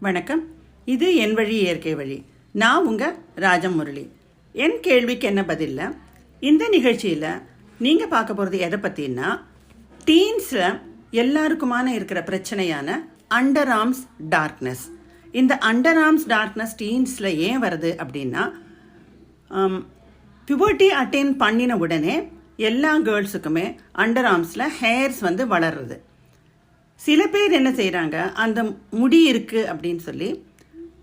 வணக்கம். இது என் வழி இயற்கை வழி. நான் உங்கள் ராஜமுரளி. என் கேள்விக்கு என்ன பதில்ல இந்த நிகழ்ச்சியில் நீங்கள் பார்க்க போகிறது எதை பற்றினா, டீன்ஸில் எல்லாருக்குமான இருக்கிற பிரச்சனையான அண்டர் ஆர்ம்ஸ் டார்க்னஸ். இந்த அண்டர் ஆர்ம்ஸ் டார்க்னஸ் டீன்ஸில் ஏன் வருது அப்படின்னா, பியூபர்ட்டி அட்டைன் பண்ணின உடனே எல்லா கேர்ள்ஸுக்குமே அண்டர் ஆர்ம்ஸில் ஹேர்ஸ் வளருது. சில பேர் என்ன செய்கிறாங்க, அந்த முடி இருக்குது அப்படின்னு சொல்லி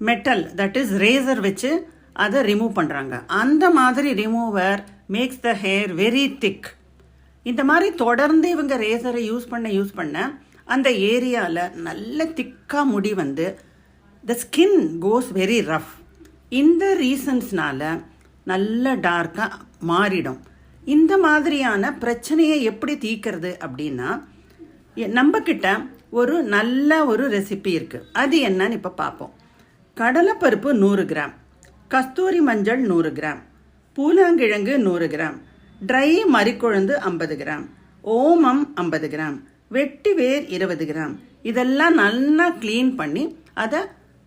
மெட்டல், தட் இஸ் ரேசர் வச்சு அதை ரிமூவ் பண்ணுறாங்க. அந்த மாதிரி remover makes the hair very thick. இந்த மாதிரி தொடர்ந்து இவங்க ரேசரை யூஸ் பண்ண அந்த ஏரியாவில் நல்ல திக்காக முடி the skin cos very rough. இந்த ரீசன்ஸ்னால நல்ல டார்க்காக மாறிடும். இந்த மாதிரியான பிரச்சனையை எப்படி தீர்க்கிறது அப்படின்னா, நம்ம கிட்ட நல்ல ஒரு ரெசிபி இருக்குது. அது என்னன்னு இப்போ பார்ப்போம். கடலைப்பருப்பு 100 கிராம், கஸ்தூரி மஞ்சள் 100 கிராம், பூலாங்கிழங்கு 100 கிராம், ட்ரை மறிக்கொழுந்து 50 கிராம், ஓமம் 50 கிராம், வெட்டி வேர் 20 கிராம். இதெல்லாம் நல்லா க்ளீன் பண்ணி அதை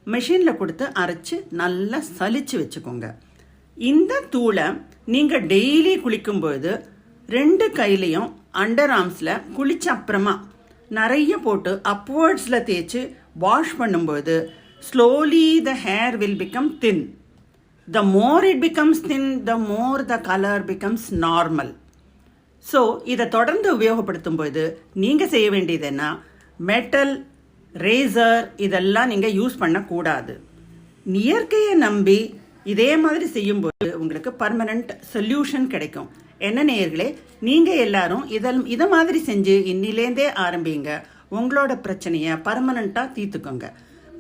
மெஷினில் கொடுத்து அரைச்சி நல்லா சலிச்சு வச்சுக்கோங்க. இந்த தூளை நீங்கள் டெய்லி குளிக்கும்போது 2 கையிலையும் அண்டர் ஆர்ம்ஸில் குளிச்ச அப்புறமா நிறைய போட்டு அப்வர்ட்ஸில் தேய்ச்சி வாஷ் பண்ணும்போது slowly the hair will become thin. The more it becomes thin, the more the colour becomes normal. So இதை தொடர்ந்து உபயோகப்படுத்தும் போது நீங்கள் செய்ய வேண்டியது என்ன, மெட்டல் ரேசர் இதெல்லாம் நீங்கள் யூஸ் பண்ணக்கூடாது. இயற்கையை நம்பி இதே மாதிரி செய்யும்போது உங்களுக்கு பர்மனண்ட் சொல்யூஷன் கிடைக்கும். என்ன நேயர்களே, நீங்கள் எல்லாரும் இதை மாதிரி செஞ்சு இன்னிலேருந்தே ஆரம்பிங்க. உங்களோட பிரச்சனையை பர்மனண்ட்டாக தீர்த்துக்கோங்க.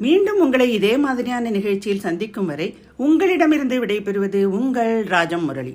மீண்டும் உங்களை இதே மாதிரியான நிகழ்ச்சியில் சந்திக்கும் வரை உங்களிடமிருந்து விடைபெறுவது உங்கள் ராஜமுரளி.